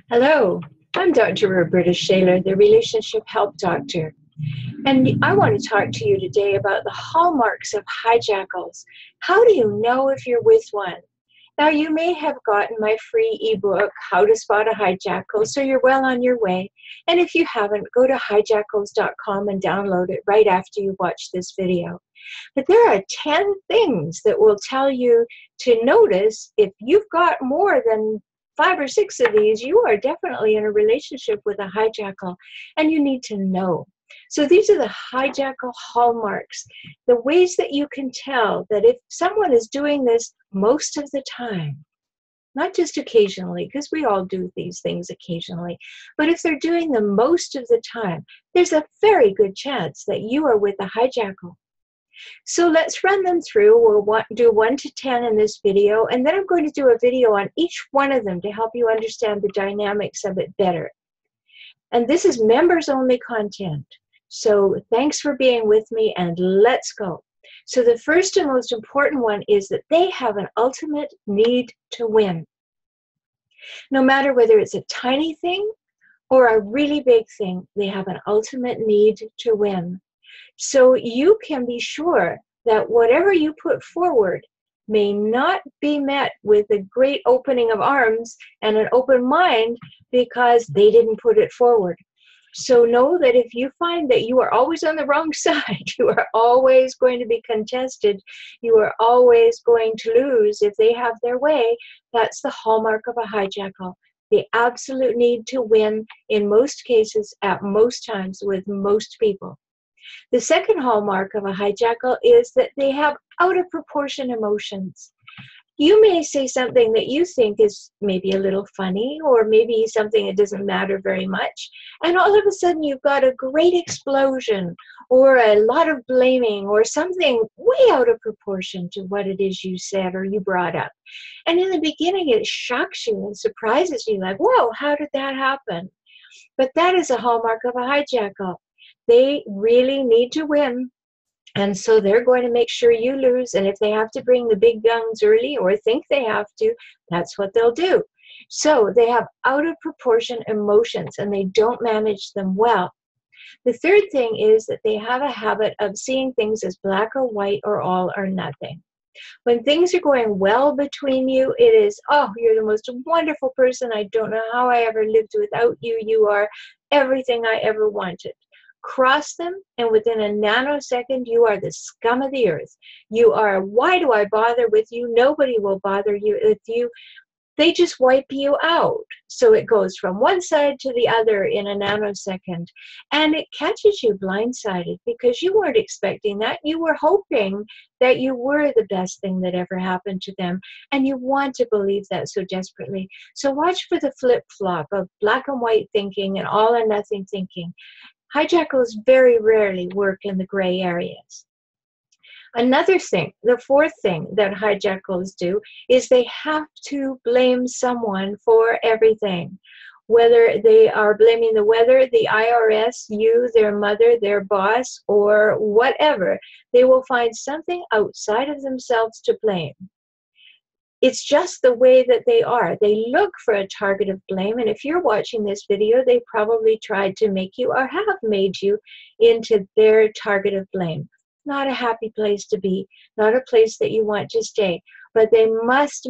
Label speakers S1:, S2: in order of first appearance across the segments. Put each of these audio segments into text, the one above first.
S1: Hello, I'm Dr. Rhoberta Shaler, the Relationship Help Doctor, and I want to talk to you today about the hallmarks of hijackals. How do you know if you're with one? Now, you may have gotten my free ebook, How to Spot a Hijackal, so you're well on your way. And if you haven't, go to hijackals.com and download it right after you watch this video. But there are 10 things that will tell you to notice if you've got more than 5 or 6 of these. You are definitely in a relationship with a hijackal, and you need to know. So these are the hijackal hallmarks, the ways that you can tell that if someone is doing this most of the time, not just occasionally, because we all do these things occasionally, but if they're doing them most of the time, there's a very good chance that you are with a hijackal. So let's run them through. We'll do 1 to 10 in this video, and then I'm going to do a video on each one of them to help you understand the dynamics of it better. And this is members-only content. So thanks for being with me, and let's go. So the first and most important one is that they have an ultimate need to win. No matter whether it's a tiny thing or a really big thing, they have an ultimate need to win. So you can be sure that whatever you put forward may not be met with a great opening of arms and an open mind because they didn't put it forward. So know that if you find that you are always on the wrong side, you are always going to be contested, you are always going to lose if they have their way, that's the hallmark of a hijackal. The absolute need to win in most cases, at most times, with most people. The second hallmark of a hijackal is that they have out of proportion emotions. You may say something that you think is maybe a little funny, or maybe something that doesn't matter very much, and all of a sudden you've got a great explosion, or a lot of blaming, or something way out of proportion to what it is you said or you brought up. And in the beginning it shocks you and surprises you, like, whoa, how did that happen? But that is a hallmark of a hijackal. They really need to win, and so they're going to make sure you lose, and if they have to bring the big guns early or think they have to, that's what they'll do. So they have out of proportion emotions, and they don't manage them well. The third thing is that they have a habit of seeing things as black or white or all or nothing. When things are going well between you, it is, oh, you're the most wonderful person. I don't know how I ever lived without you. You are everything I ever wanted. Cross them, and within a nanosecond, you are the scum of the earth. You are, why do I bother with you? Nobody will bother you with you. They just wipe you out. So it goes from one side to the other in a nanosecond. And it catches you blindsided because you weren't expecting that. You were hoping that you were the best thing that ever happened to them. And you want to believe that so desperately. So watch for the flip-flop of black and white thinking and all or nothing thinking. Hijackals very rarely work in the gray areas. Another thing, the fourth thing that hijackals do is they have to blame someone for everything. Whether they are blaming the weather, the IRS, you, their mother, their boss, or whatever, they will find something outside of themselves to blame. It's just the way that they are. They look for a target of blame, and if you're watching this video, they probably tried to make you or have made you into their target of blame. Not a happy place to be, not a place that you want to stay, but they must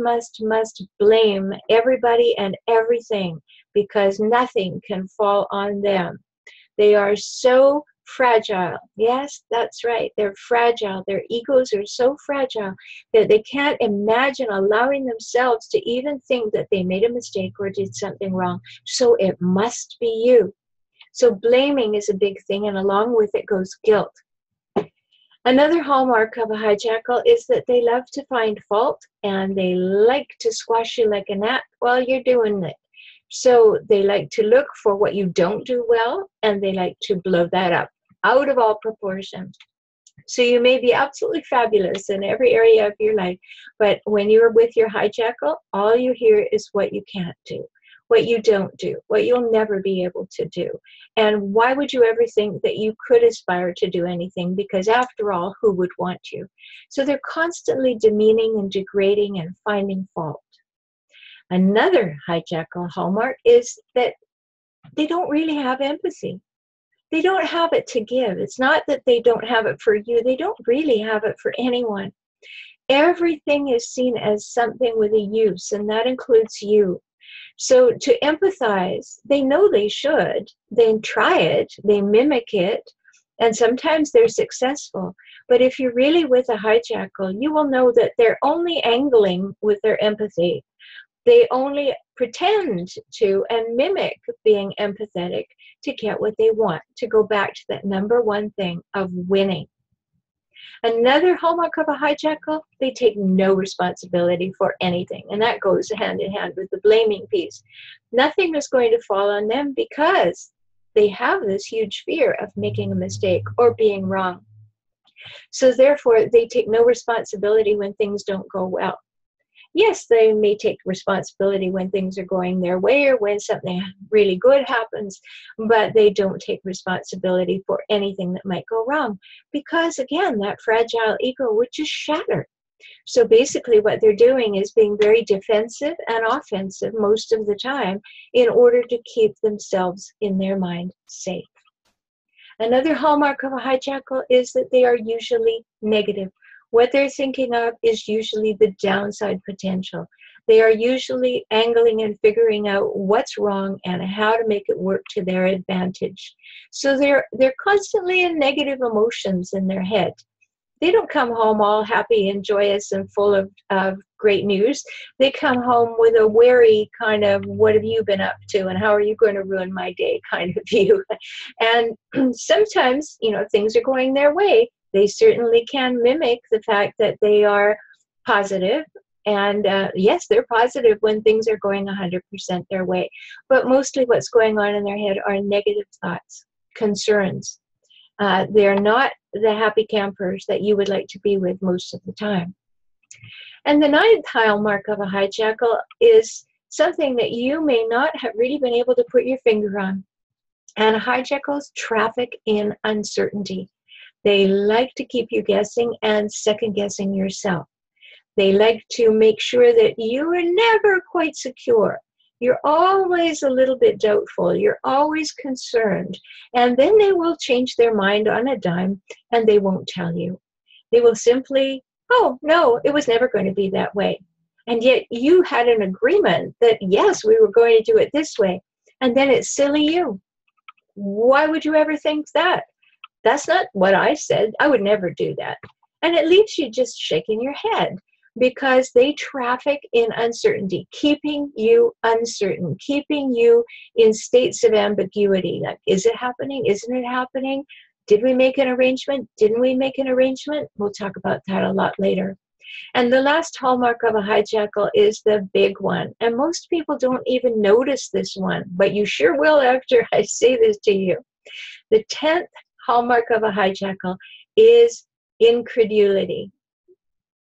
S1: blame everybody and everything because nothing can fall on them. They are so fragile. Yes, that's right. They're fragile. Their egos are so fragile that they can't imagine allowing themselves to even think that they made a mistake or did something wrong. So it must be you. So blaming is a big thing, and along with it goes guilt. Another hallmark of a hijackal is that they love to find fault, and they like to squash you like a gnat while you're doing it. So they like to look for what you don't do well, and they like to blow that up out of all proportion. So you may be absolutely fabulous in every area of your life, but when you're with your hijackal, all you hear is what you can't do, what you don't do, what you'll never be able to do. And why would you ever think that you could aspire to do anything? Because after all, who would want you? So they're constantly demeaning and degrading and finding fault. Another hijackal hallmark is that they don't really have empathy. They don't have it to give. It's not that they don't have it for you. They don't really have it for anyone. Everything is seen as something with a use, and that includes you. So to empathize, they know they should. They try it, they mimic it, and sometimes they're successful. But if you're really with a hijackal, you will know that they're only angling with their empathy. They only pretend to and mimic being empathetic to get what they want, to go back to that number one thing of winning. Another hallmark of a hijackal, they take no responsibility for anything. And that goes hand in hand with the blaming piece. Nothing is going to fall on them because they have this huge fear of making a mistake or being wrong. So therefore, they take no responsibility when things don't go well. Yes, they may take responsibility when things are going their way or when something really good happens, but they don't take responsibility for anything that might go wrong because, again, that fragile ego would just shatter. So basically what they're doing is being very defensive and offensive most of the time in order to keep themselves in their mind safe. Another hallmark of a hijackal is that they are usually negative. What they're thinking of is usually the downside potential. They are usually angling and figuring out what's wrong and how to make it work to their advantage. So they're constantly in negative emotions in their head. They don't come home all happy and joyous and full of great news. They come home with a wary kind of, what have you been up to and how are you going to ruin my day kind of view. And sometimes, things are going their way. They certainly can mimic the fact that they are positive. And yes, they're positive when things are going 100% their way. But mostly what's going on in their head are negative thoughts, concerns. They're not the happy campers that you would like to be with most of the time. And the ninth hallmark of a hijackal is something that you may not have really been able to put your finger on. And hijackals traffic in uncertainty. They like to keep you guessing and second guessing yourself. They like to make sure that you are never quite secure. You're always a little bit doubtful. You're always concerned. And then they will change their mind on a dime and they won't tell you. They will simply, oh, no, it was never going to be that way. And yet you had an agreement that, yes, we were going to do it this way. And then it's silly you. Why would you ever think that? That's not what I said. I would never do that. And it leaves you just shaking your head. Because they traffic in uncertainty, keeping you uncertain, keeping you in states of ambiguity. Like, is it happening? Isn't it happening? Did we make an arrangement? Didn't we make an arrangement? We'll talk about that a lot later. And the last hallmark of a hijackal is the big one. And most people don't even notice this one, but you sure will after I say this to you. The 10th hallmark of a hijackal is incredulity.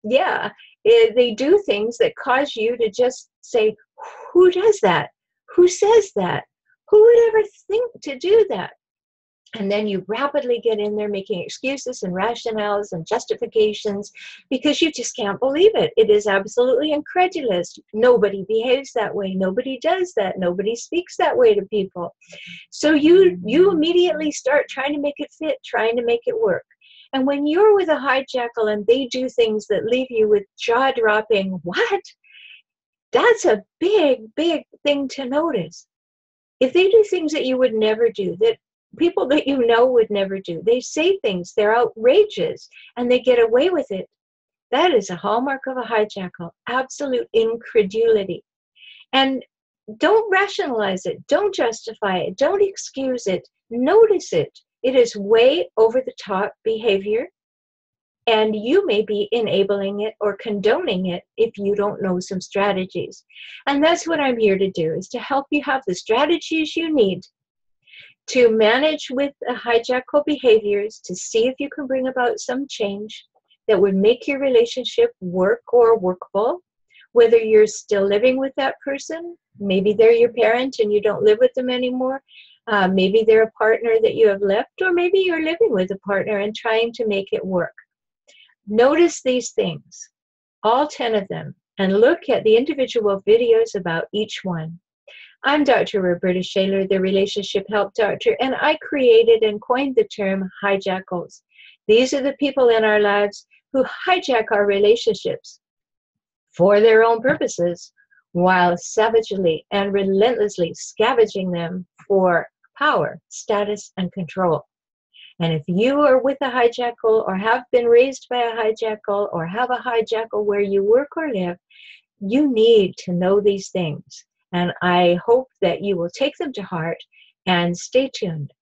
S1: Yeah. They do things that cause you to just say, who does that? Who says that? Who would ever think to do that? And then you rapidly get in there making excuses and rationales and justifications because you just can't believe it. It is absolutely incredulous. Nobody behaves that way. Nobody does that. Nobody speaks that way to people. So you immediately start trying to make it fit, trying to make it work. And when you're with a hijackal and they do things that leave you with jaw-dropping, what? That's a big, big thing to notice. If they do things that you would never do, that people that you know would never do, they say things, they're outrageous, and they get away with it, that is a hallmark of a hijackal, absolute incredulity. And don't rationalize it, don't justify it, don't excuse it, notice it. It is way over the top behavior, and you may be enabling it or condoning it if you don't know some strategies. And that's what I'm here to do, is to help you have the strategies you need to manage with hijackal behaviors, to see if you can bring about some change that would make your relationship work or workable, whether you're still living with that person, maybe they're your parent and you don't live with them anymore, maybe they're a partner that you have left, or maybe you're living with a partner and trying to make it work. Notice these things, all 10 of them, and look at the individual videos about each one. I'm Dr. Rhoberta Shaler, the Relationship Help Doctor, and I created and coined the term Hijackals. These are the people in our lives who hijack our relationships for their own purposes, while savagely and relentlessly scavenging them for power, status, and control. And if you are with a hijackal, or have been raised by a hijackal, or have a hijackal where you work or live, you need to know these things. And I hope that you will take them to heart and stay tuned.